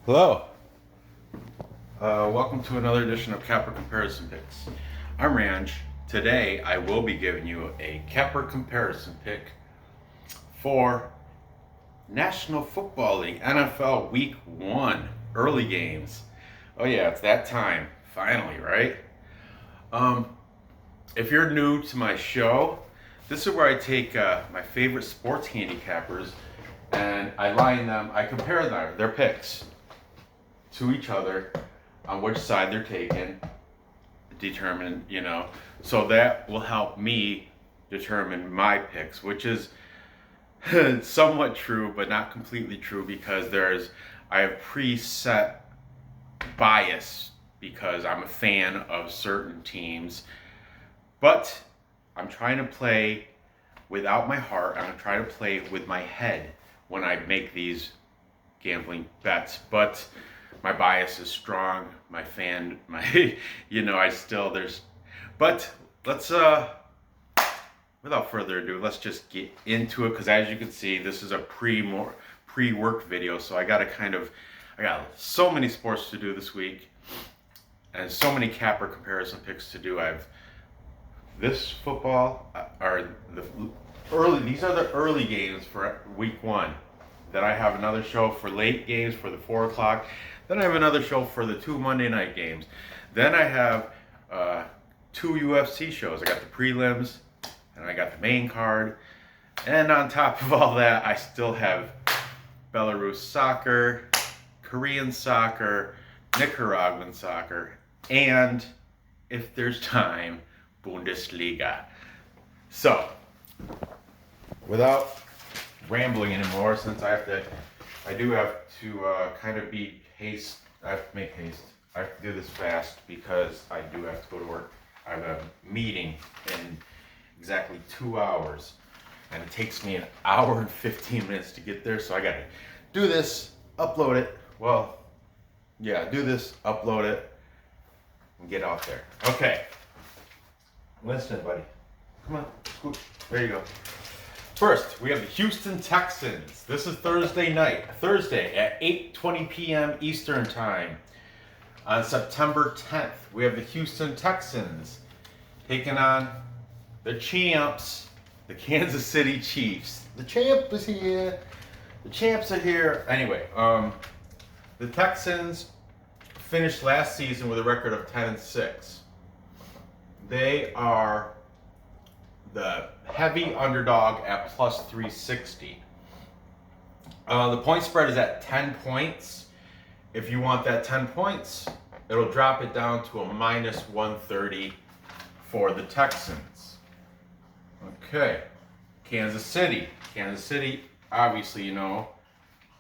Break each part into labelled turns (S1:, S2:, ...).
S1: Hello. Welcome to another edition of Capper Comparison Picks. I'm Ranj. Today I will be giving you a Capper comparison pick for National Football League NFL Week 1 early games. Oh yeah, it's that time. Finally, right? If you're new to my show, this is where I take my favorite sports handicappers and I compare their picks to each other on which side they're taking, determine, so that will help me determine my picks, which is somewhat true, but not completely true because I have preset bias because I'm a fan of certain teams, but I'm trying to play without my heart. I'm trying to play with my head when I make these gambling bets, but my bias is strong. But let's, without further ado, let's just get into it. Because as you can see, this is a pre-work video. So I got so many sports to do this week and so many capper comparison picks to do. These are the early games for week 1. Then I have another show for late games for the 4 o'clock. Then I have another show for the 2 Monday night games. Then I have 2 UFC shows. I got the prelims and I got the main card. And on top of all that, I still have Belarus soccer, Korean soccer, Nicaraguan soccer, and if there's time, Bundesliga. So, without rambling anymore, since I do have to kind of be haste. I have to make haste. I have to do this fast because I do have to go to work. I have a meeting in exactly 2 hours, and it takes me an hour and 15 minutes to get there. So I gotta do this, upload it. Do this, upload it, and get out there. Okay. Listen, buddy. Come on, scoot. There you go. First, we have the Houston Texans. This is Thursday at 8:20 p.m. Eastern Time. On September 10th, we have the Houston Texans taking on the champs, the Kansas City Chiefs. The champ is here. The champs are here. Anyway, the Texans finished last season with a record of 10-6. They are the heavy underdog at plus 360. The point spread is at 10 points. If you want that 10 points, it'll drop it down to a minus 130 for the Texans. Okay, Kansas City. Obviously,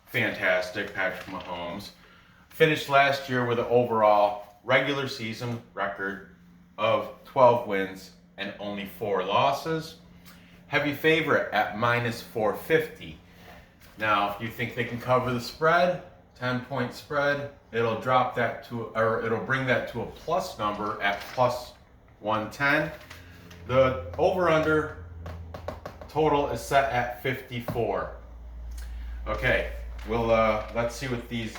S1: fantastic. Patrick Mahomes finished last year with an overall regular season record of 12 wins and only 4 losses. Heavy favorite at minus 450. Now, if you think they can cover the spread, 10-point spread, it'll bring that to a plus number at plus 110. The over/under total is set at 54. Okay, let's see what these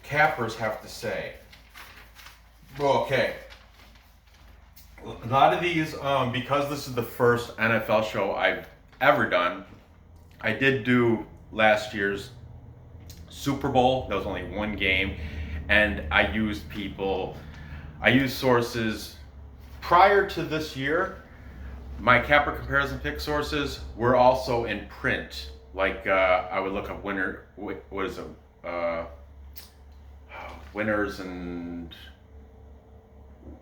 S1: cappers have to say. Okay. A lot of these, because this is the first NFL show I've ever done, I did do last year's Super Bowl. That was only one game, and I used sources prior to this year. My capper comparison pick sources were also in print. Like I would look up winners and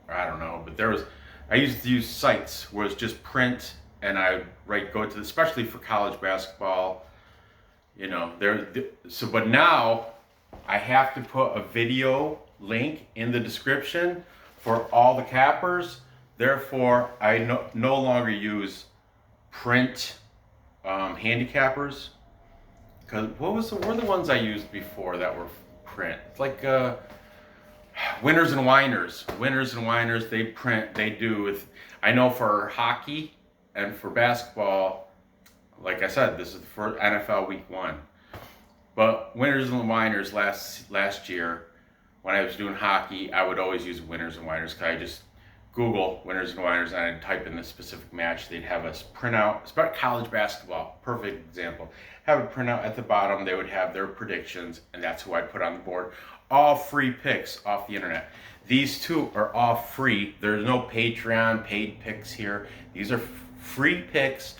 S1: I don't know, but I used to use sites where it's just print, and I especially for college basketball, but now I have to put a video link in the description for all the cappers. Therefore, I no longer use print handicappers, because what were the ones I used before that were print? It's like Winners and Winers, they do with, I know for hockey and for basketball, like I said, this is for NFL Week 1. But winners and whiners last year, when I was doing hockey, I would always use winners and whiners because I just Google winners and whiners and I'd type in the specific match. They'd have us print out. It's about college basketball, perfect example. Have a printout at the bottom. They would have their predictions, and that's who I'd put on the board. All free picks off the internet. These two are all free. There's no Patreon paid picks here. These are free picks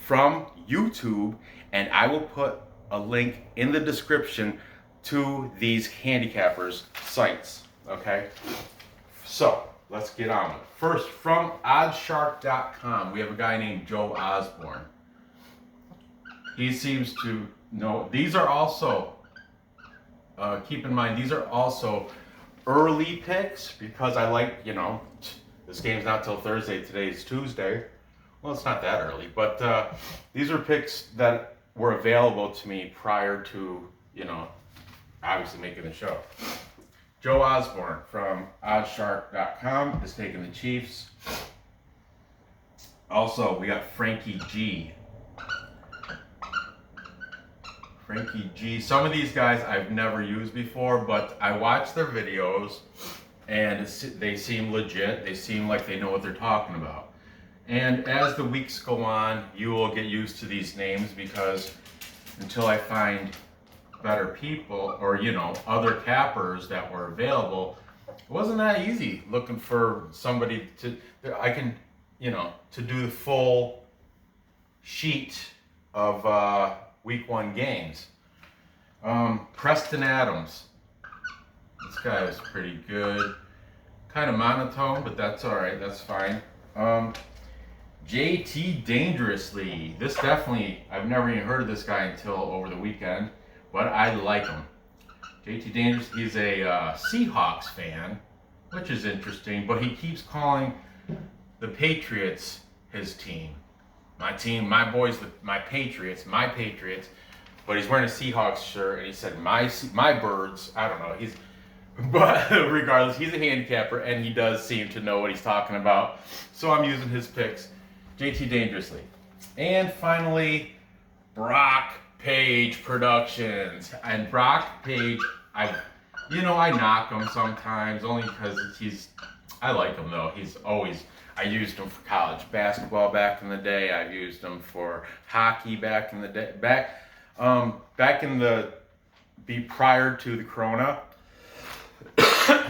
S1: from YouTube, and I will put a link in the description to these handicappers sites. Okay, so let's get on with it. First, from oddshark.com, we have a guy named Joe Osborne. He seems to know. These are also, keep in mind, these are also early picks because I like, this game's not till Thursday. Today's Tuesday. Well, it's not that early, but these are picks that were available to me prior to, obviously making the show. Joe Osborne from oddshark.com is taking the Chiefs. Also, we got Frankie G. Frankie G. Some of these guys I've never used before, but I watch their videos and they seem legit. They seem like they know what they're talking about. And as the weeks go on, you will get used to these names because until I find better people or, other cappers that were available, it wasn't that easy looking for somebody to do the full sheet of week 1 games. Preston Adams. This guy was pretty good. Kind of monotone, but that's all right. That's fine. JT Dangerously. This definitely, I've never even heard of this guy until over the weekend, but I like him. JT Dangerously, he's a Seahawks fan, which is interesting, but he keeps calling the Patriots his team. My team, my boys, my Patriots, but he's wearing a Seahawks shirt, and he said, my birds, I don't know, but regardless, he's a handicapper, and he does seem to know what he's talking about, so I'm using his picks. JT Dangerously. And finally, Brock Page Productions. And Brock Page, I knock him sometimes, only because I like him though. I used him for college basketball back in the day. I've used him for hockey back in the day. Prior to the Corona,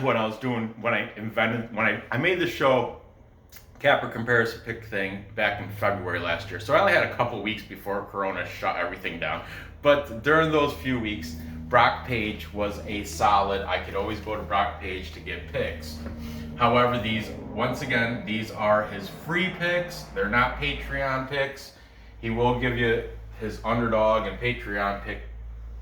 S1: when I made the show Capper comparison pick thing back in February last year. So I only had a couple weeks before Corona shut everything down. But during those few weeks, Brock Page was a solid. I could always go to Brock Page to get picks. However, these are his free picks. They're not Patreon picks. He will give you his underdog and Patreon pick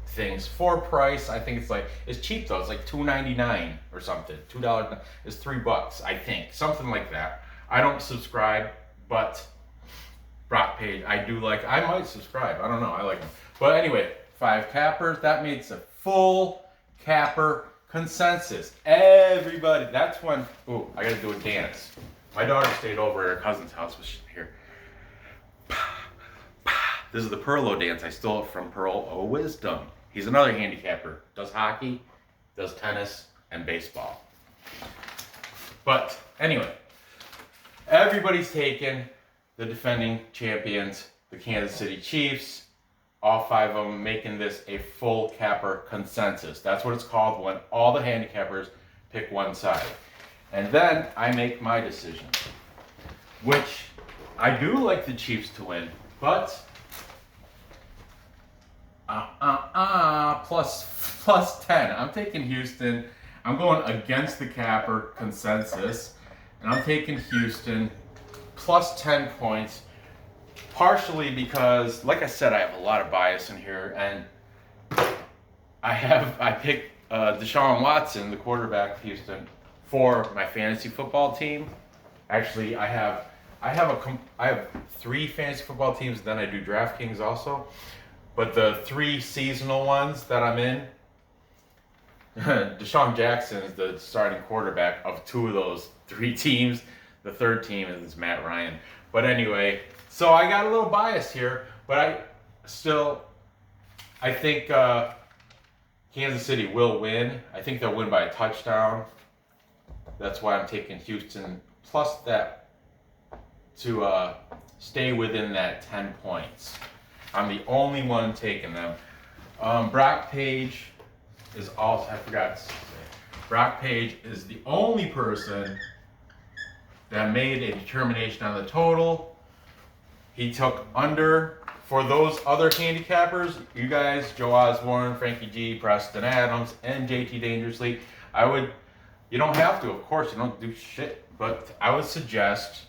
S1: things for price. I think it's cheap though. It's like $2.99 or something. $2 is $3, I think. Something like that. I don't subscribe, but Brock Page, I might subscribe. I don't know. I like him. But anyway, 5 cappers. That makes a full capper consensus. Everybody. That's when, I got to do a dance. My daughter stayed over at her cousin's house. Was here. This is the Perlo dance. I stole it from Pearl O Wisdom. He's another handicapper. Does hockey, does tennis, and baseball. But anyway. Everybody's taken the defending champions, the Kansas City Chiefs, all 5 of them making this a full capper consensus. That's what it's called when all the handicappers pick one side. And then I make my decision, which I do like the Chiefs to win, but plus 10. I'm taking Houston. I'm going against the capper consensus. And I'm taking Houston plus 10 points, partially because, like I said, I have a lot of bias in here, and I picked Deshaun Watson, the quarterback of Houston, for my fantasy football team. Actually, I have 3 fantasy football teams, and then I do DraftKings also. But the 3 seasonal ones that I'm in, Deshaun Jackson is the starting quarterback of 2 of those 3 teams. The 3rd team is Matt Ryan. But anyway, so I got a little bias here, but I think Kansas City will win. I think they'll win by a touchdown. That's why I'm taking Houston plus that to stay within that 10 points. I'm the only one taking them. Brock Page is also, I forgot to say, Brock Page is the only person that made a determination on the total. He took under. For those other handicappers, you guys, Joe Osborne, Frankie G, Preston Adams, and JT Dangerously, you don't have to, of course, you don't do shit, but I would suggest,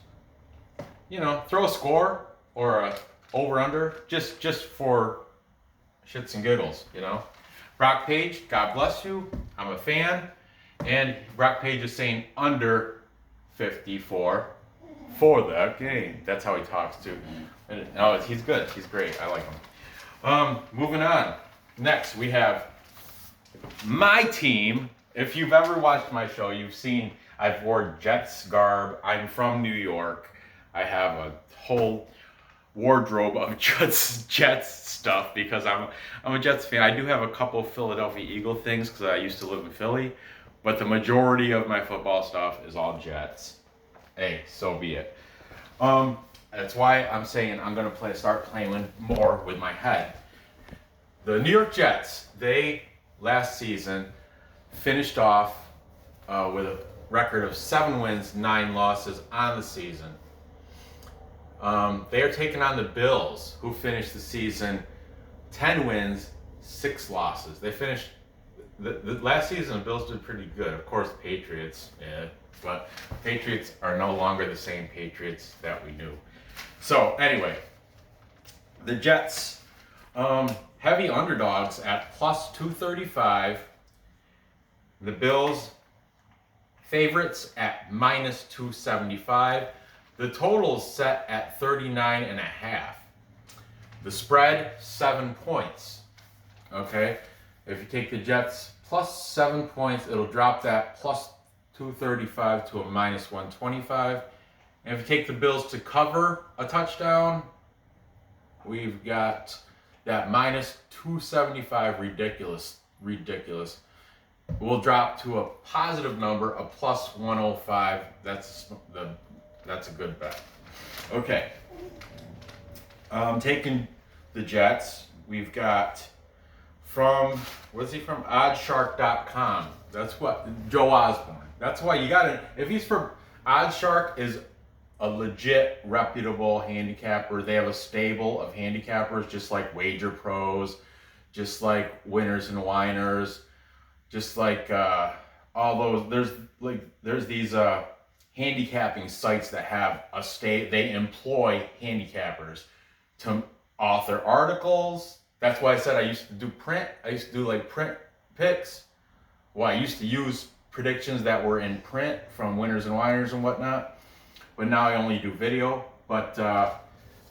S1: throw a score or a over-under, just for shits and giggles, Brock Page, God bless you, I'm a fan, and Brock Page is saying under 54 for that game. That's how he talks too. No, he's good. He's great. I like him. Moving on. Next, we have my team. If you've ever watched my show, you've seen I've worn Jets garb. I'm from New York. I have a whole wardrobe of Jets stuff because I'm a Jets fan. I do have a couple Philadelphia Eagle things because I used to live in Philly, but the majority of my football stuff is all Jets. Hey, so be it. That's why I'm saying I'm going to start playing more with my head. The New York Jets, they last season finished off with a record of 7 wins, 9 losses on the season. They are taking on the Bills, who finished the season 10 wins, 6 losses. They finished the last season. The Bills did pretty good. Of course, Patriots, but Patriots are no longer the same Patriots that we knew. So anyway, the Jets, heavy underdogs at plus 235. The Bills, favorites at minus 275. The total is set at 39.5. The spread, 7 points. Okay, if you take the Jets plus 7 points, it'll drop that plus 235 to a minus 125. And if you take the Bills to cover a touchdown, we've got that minus 275, ridiculous. We'll drop to a positive number, a plus 105. That's a good bet. Okay. Taking the Jets, we've got where's he from? Oddshark.com. That's what, Joe Osborne. That's why you gotta, if he's from, Oddshark is a legit, reputable handicapper. They have a stable of handicappers, just like Wager Pros, just like Winners and Winers, just like all those. There's these handicapping sites that have they employ handicappers to author articles. That's why I said I used to do print. I used to do like print picks. Well, I used to use predictions that were in print from Winners and Winers and whatnot. But now I only do video. But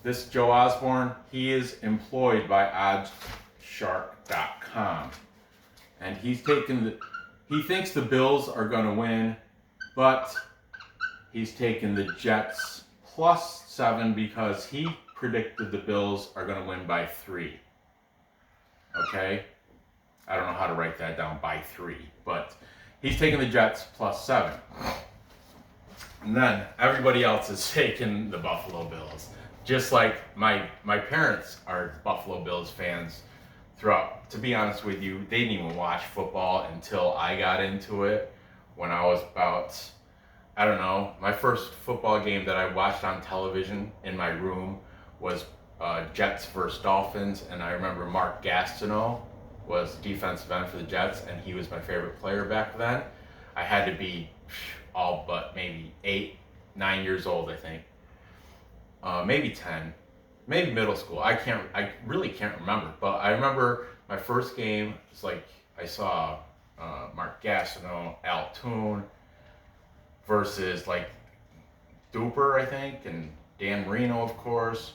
S1: this Joe Osborne, he is employed by Oddshark.com. And he thinks the Bills are going to win, but he's taken the Jets plus 7 because he predicted the Bills are going to win by 3. Okay? I don't know how to write that down, by 3. But he's taking the Jets plus 7. And then everybody else is taking the Buffalo Bills. Just like my parents are Buffalo Bills fans throughout. To be honest with you, they didn't even watch football until I got into it when I was about, I don't know, my first football game that I watched on television in my room was Jets versus Dolphins, and I remember Mark Gastineau was defensive end for the Jets, and he was my favorite player back then. I had to be all but maybe 8, 9 years old, I think. Maybe 10, maybe middle school. I really can't remember, but I remember my first game. It's like I saw Mark Gastineau, Al Toon versus like Duper, I think, and Dan Marino, of course.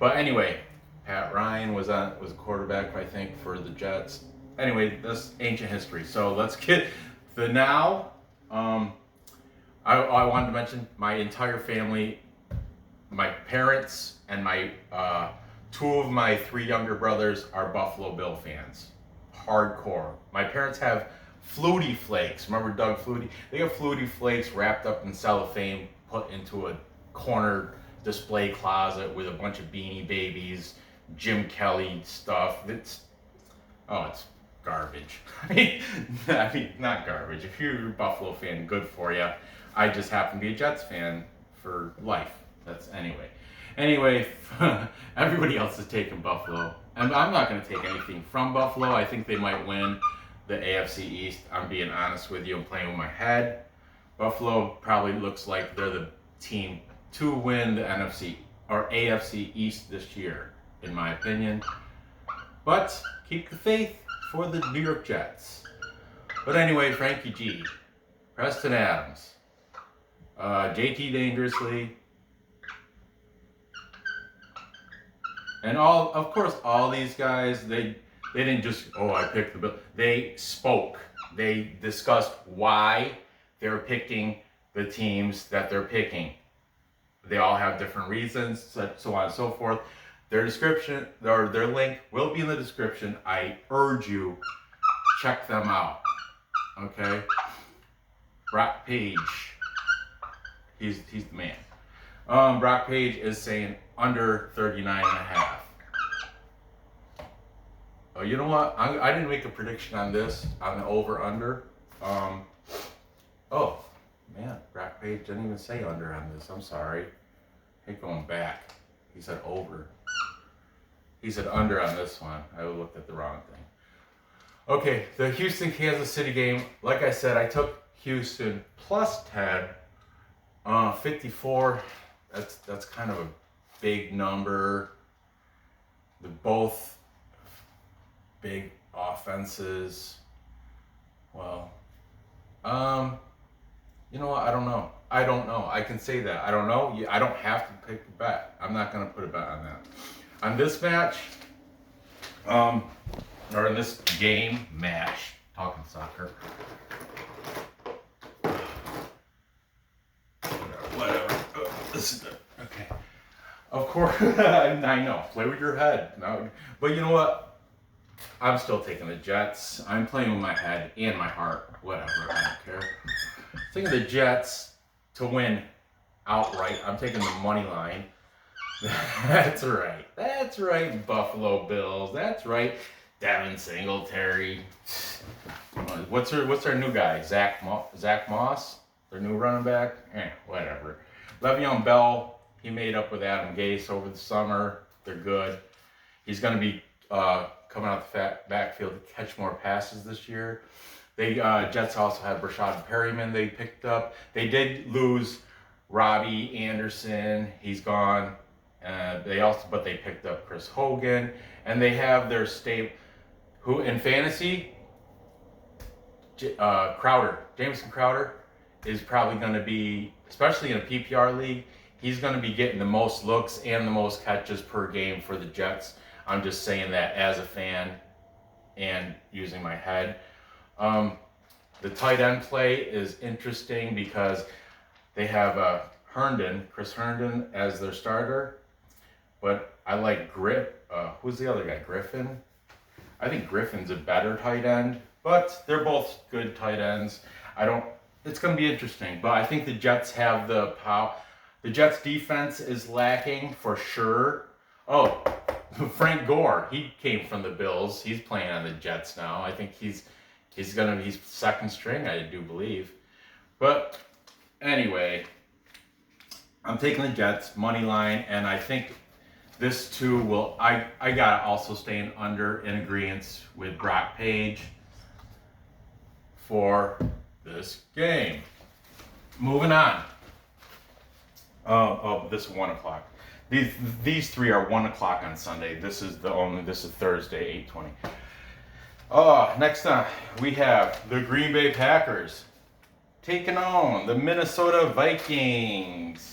S1: But anyway, Pat Ryan was a quarterback, I think, for the Jets. Anyway, that's ancient history. So let's get the now. I wanted to mention my entire family, my parents, and my 2 of my 3 younger brothers are Buffalo Bill fans. hardcore. My parents have Flutie Flakes. Remember Doug Flutie? They have Flutie Flakes wrapped up in cellophane, put into a corner display closet with a bunch of Beanie Babies, Jim Kelly stuff. It's garbage. I mean, not garbage. If you're a Buffalo fan, good for you. I just happen to be a Jets fan for life. That's anyway. Anyway, everybody else is taking Buffalo. And I'm not going to take anything from Buffalo. I think they might win the AFC East. I'm being honest with you. I'm playing with my head. Buffalo probably looks like they're the team to win the NFC or AFC East this year, in my opinion. But keep the faith for the New York Jets. But anyway, Frankie G, Preston Adams, JT Dangerously, and all these guys, they didn't just, I picked the bill. They spoke. They discussed why they're picking the teams that they're picking. They all have different reasons, so on and so forth. Their description, or their link will be in the description. I urge you, check them out. Okay? Brock Page, he's the man. Brock Page is saying under 39.5. Oh, you know what? I didn't make a prediction on this, on the over-under. Oh, man, Brock Page didn't even say under on this. I'm sorry. I hate going back. He said over. He said under on this one. I looked at the wrong thing. Okay, the Houston-Kansas City game. Like I said, I took Houston plus 10. 54, that's kind of a big number. They're both big offenses. Well, you know what? I don't know. I can say that. I don't know. I don't have to pick a bet. I'm not going to put a bet on that. On this match, or in this match, talking soccer. Whatever. Oh, this is good. Okay. Of course, I know. Play with your head. No, but you know what? I'm still taking the Jets. I'm playing with my head and my heart. Whatever. I don't care. Taking the Jets to win outright. I'm taking the money line. That's right. That's right, Buffalo Bills. That's right, Devin Singletary. What's our new guy? Zach Moss? Their new running back? Whatever. Le'Veon Bell, he made up with Adam Gase over the summer. They're good. He's going to be coming out the backfield to catch more passes this year. They Jets also have Rashad Perryman they picked up. They did lose Robbie Anderson. He's gone. But they picked up Chris Hogan, and they have their who in fantasy, Jamison Crowder is probably going to be, especially in a PPR league, he's going to be getting the most looks and the most catches per game for the Jets. I'm just saying that as a fan and using my head. The tight end play is interesting because they have Chris Herndon as their starter. But I like who's the other guy? Griffin? I think Griffin's a better tight end, but they're both good tight ends. It's going to be interesting, but I think the Jets have the power. The Jets defense is lacking for sure. Oh, Frank Gore, he came from the Bills. He's playing on the Jets now. I think he's second string, I do believe. But anyway, I'm taking the Jets money line, and I think this too will. I got also staying under in agreement with Brock Page for this game. Moving on. This is 1 o'clock. These three are 1 o'clock on Sunday. This is Thursday, 8:20. Next up we have the Green Bay Packers taking on the Minnesota Vikings.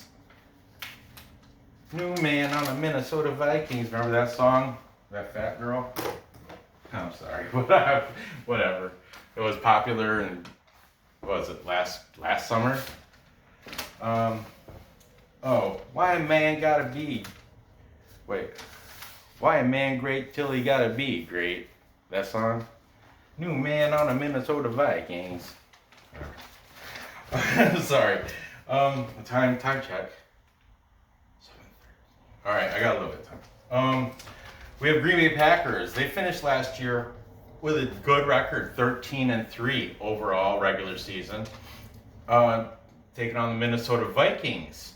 S1: New man on the Minnesota Vikings. Remember that song? That fat girl? I'm sorry. Whatever. It was popular and what was it, last summer? Why a man gotta be? Why a man great till he gotta be great? That song? New man on the Minnesota Vikings. Sorry. Time check. 7:30. All right, I got a little bit of time. We have Green Bay Packers. They finished last year with a good record, 13-3 overall regular season. Taking on the Minnesota Vikings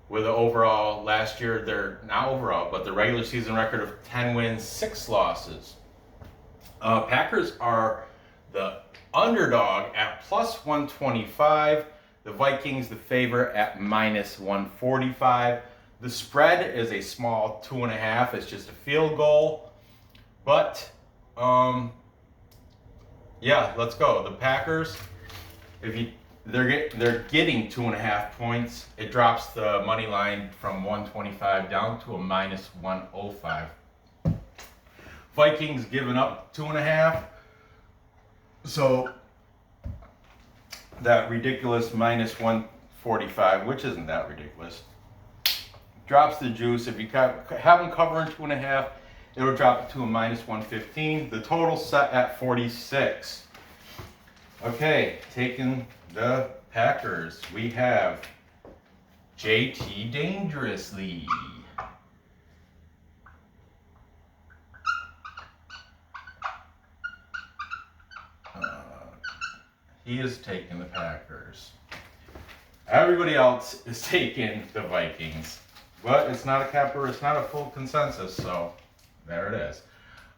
S1: with an overall last year, they're not overall, but the regular season record of 10 wins, 6 losses. Packers are the underdog at plus 125. The Vikings the favorite at minus 145. The spread is a small 2.5. It's just a field goal. But yeah, let's go. The Packers, they're getting 2.5 points. It drops the money line from 125 down to a minus 105. Vikings giving up 2.5. So that ridiculous minus 145, which isn't that ridiculous, drops the juice. If you have them covering 2.5, it'll drop it to a minus 115. The total set at 46. Okay, taking the Packers, we have JT Dangerously. He is taking the Packers. Everybody else is taking the Vikings. But it's not a capper, it's not a full consensus, so there it is.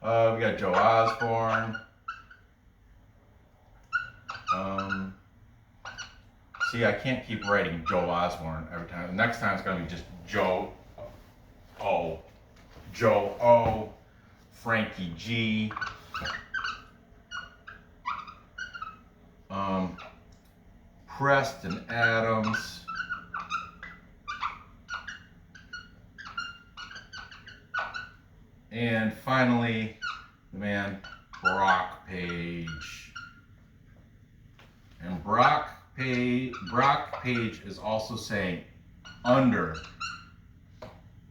S1: We got Joe Osborne. See, I can't keep writing Joe Osborne every time. The next time it's going to be just Joe O. Frankie G. Preston Adams. And finally, the man, Brock Page. And Brock Page is also saying under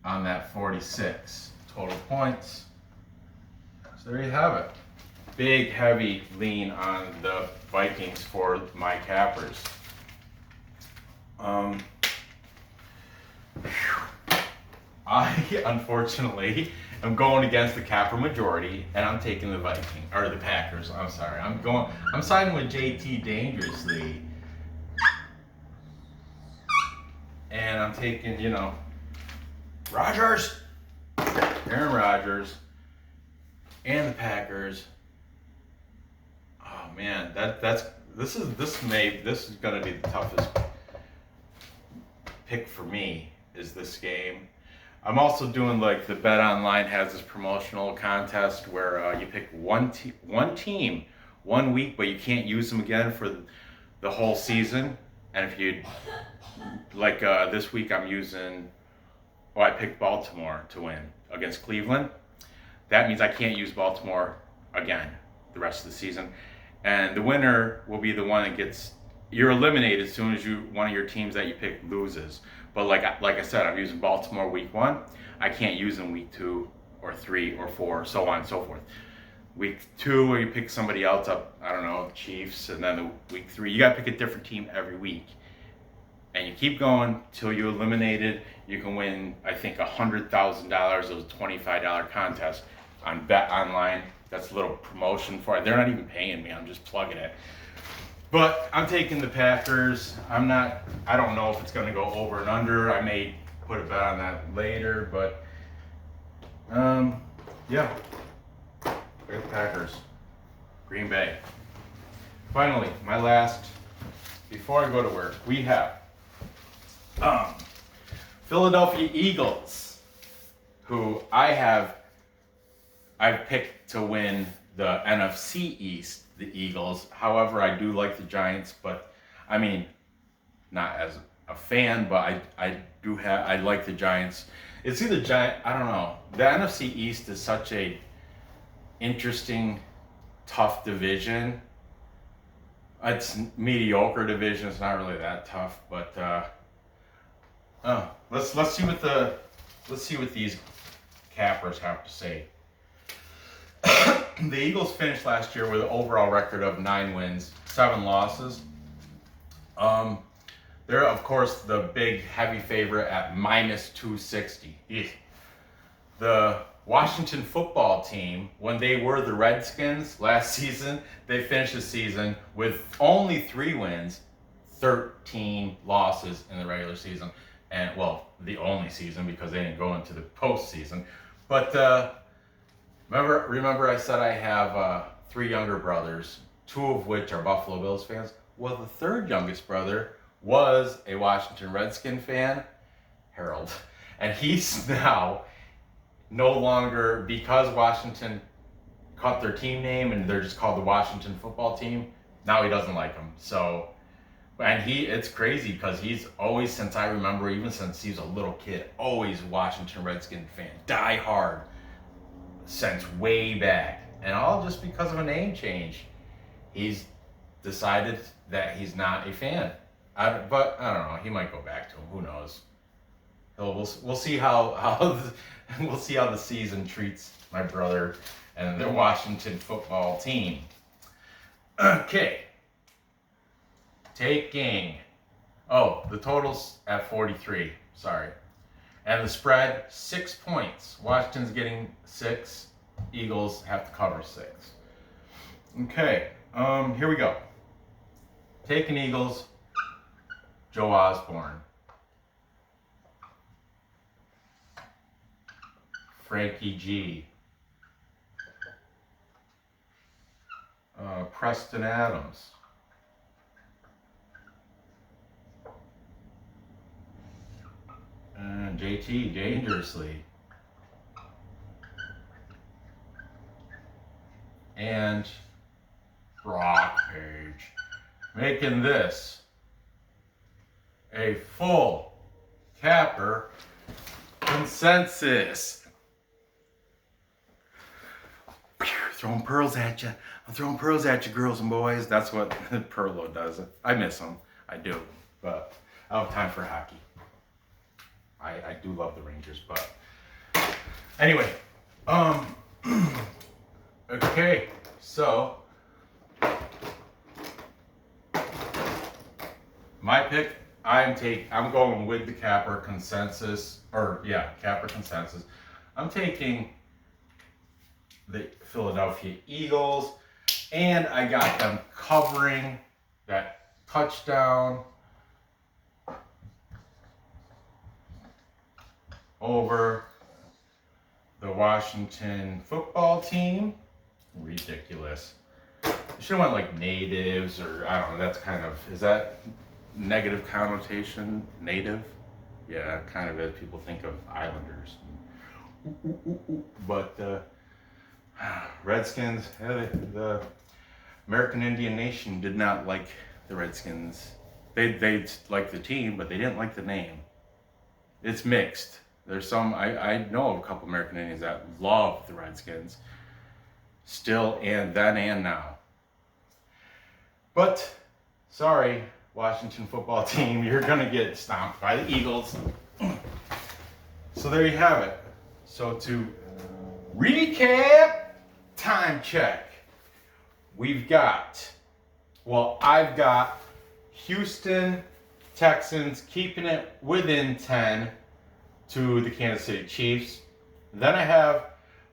S1: on that 46 total points. So there you have it. Big, heavy lean on the Vikings for my cappers. I unfortunately am going against the capper majority, and I'm taking the the Packers. I'm sorry. I'm siding with JT Dangerously, and I'm taking Aaron Rodgers, and the Packers. Oh man, this is gonna be the toughest pick for me, is this game. I'm also doing, like, the Bet Online has this promotional contest where you pick one team 1 week, but you can't use them again for the whole season. And if you like this week, I picked Baltimore to win against Cleveland. That means I can't use Baltimore again the rest of the season. And the winner will be the one that you're eliminated as soon as one of your teams that you pick loses. But like I said, I'm using Baltimore week 1. I can't use them week 2 or 3 or 4, so on and so forth. Week 2, where you pick somebody else up, I don't know, Chiefs, and then the week 3, you got to pick a different team every week. And you keep going till you're eliminated. You can win, I think, $100,000 of a $25 contest on Bet Online. That's a little promotion for it. They're not even paying me. I'm just plugging it. But I'm taking the Packers. I don't know if it's going to go over and under. I may put a bet on that later, but yeah. I got the Packers. Green Bay. Finally, my last, before I go to work, we have Philadelphia Eagles, who I've picked to win the NFC East, the Eagles. However, I do like the Giants, but I mean, not as a fan, but I like the Giants. It's either I don't know. The NFC East is such a interesting, tough division. It's mediocre division. It's not really that tough, but let's see what these cappers have to say. the Eagles finished last year with an overall record of 9 wins, 7 losses. They're, of course, the big heavy favorite at minus 260. Eugh. The Washington football team, when they were the Redskins last season, they finished the season with only 3 wins, 13 losses in the regular season. And, well, the only season because they didn't go into the postseason. But remember I said I have 3 younger brothers, 2 of which are Buffalo Bills fans? Well, the third youngest brother was a Washington Redskin fan, Harold. And he's now no longer, because Washington cut their team name and they're just called the Washington football team, now he doesn't like them. So, and it's crazy because he's always, since I remember, even since he was a little kid, always Washington Redskin fan, die hard, since way back. And all just because of a name change. He's decided that he's not a fan. But I don't know. He might go back to him. Who knows? We'll see how we'll see how the season treats my brother and the Washington football team. Okay. Taking. Oh, the total's at 43. Sorry. And the spread, 6 points. Washington's getting 6. Eagles have to cover 6. Okay. Here we go. Taking Eagles. Joe Osborne. Frankie G. Preston Adams. And JT, dangerously. And Brock Page. Making this a full capper consensus. Throwing pearls at you. I'm throwing pearls at you, girls and boys. That's what Perlo does. I miss him. I do. But I don't have time for hockey. I do love the Rangers, but anyway. Okay, so my pick, I'm going with the capper consensus, capper consensus. I'm taking the Philadelphia Eagles, and I got them covering that touchdown over the Washington football team. Ridiculous. You should have went like natives, or I don't know, that's kind of, is that negative connotation? Native? Yeah, kind of is. People think of Islanders. But Redskins, the American Indian Nation did not like the Redskins. They liked the team, but they didn't like the name. It's mixed. There's some, I know of a couple American Indians that love the Redskins. Still, and then and now. But, sorry, Washington football team, you're going to get stomped by the Eagles. So there you have it. So to recap, time check. I've got Houston Texans keeping it within 10 to the Kansas City Chiefs. Then I have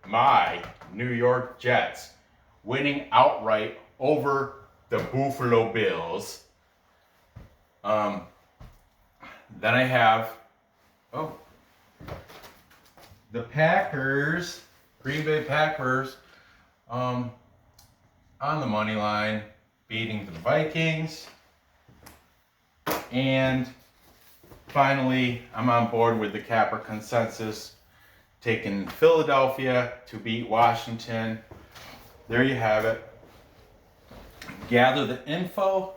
S1: my New York Jets winning outright over the Buffalo Bills. Then I have the Packers, Green Bay Packers, on the money line, beating the Vikings. And finally, I'm on board with the capper consensus, taking Philadelphia to beat Washington. There you have it. Gather the info,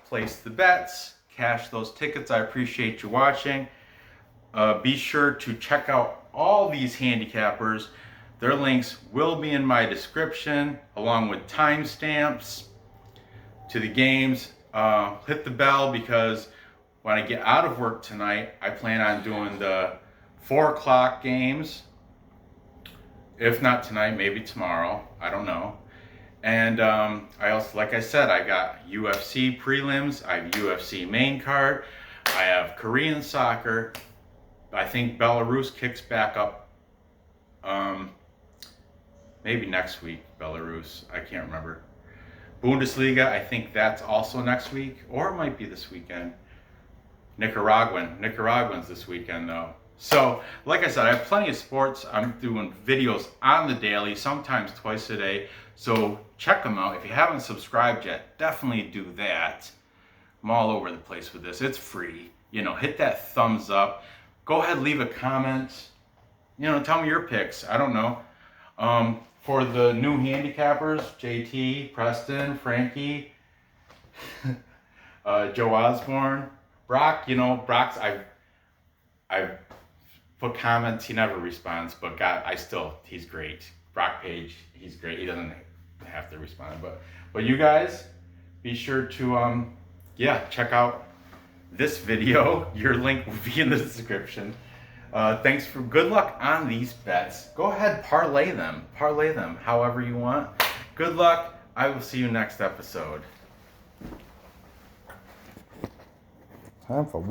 S1: place the bets, cash those tickets. I appreciate you watching. Be sure to check out all these handicappers. Their links will be in my description, along with timestamps to the games. Hit the bell, because when I get out of work tonight, I plan on doing the 4 o'clock games If not tonight, maybe tomorrow. I don't know. And I also, like I said, I got UFC prelims. I have UFC main card. I have Korean soccer. I think Belarus kicks back up. Maybe next week, Belarus. I can't remember. Bundesliga, I think that's also next week, or it might be this weekend. Nicaraguans this weekend though. So, like I said, I have plenty of sports. I'm doing videos on the daily, sometimes twice a day. So check them out. If you haven't subscribed yet, definitely do that. I'm all over the place with this. It's free. Hit that thumbs up. Go ahead, leave a comment. Tell me your picks. I don't know. For the new handicappers, JT, Preston, Frankie, Joe Osborne, Brock. Brock's. I've put comments. He never responds, but he's great. Brock Page, he's great. He doesn't have to respond, but you guys, be sure to check out this video. Your link will be in the description. Good luck on these bets. Go ahead, parlay them however you want. Good luck. I will see you next episode.
S2: Time for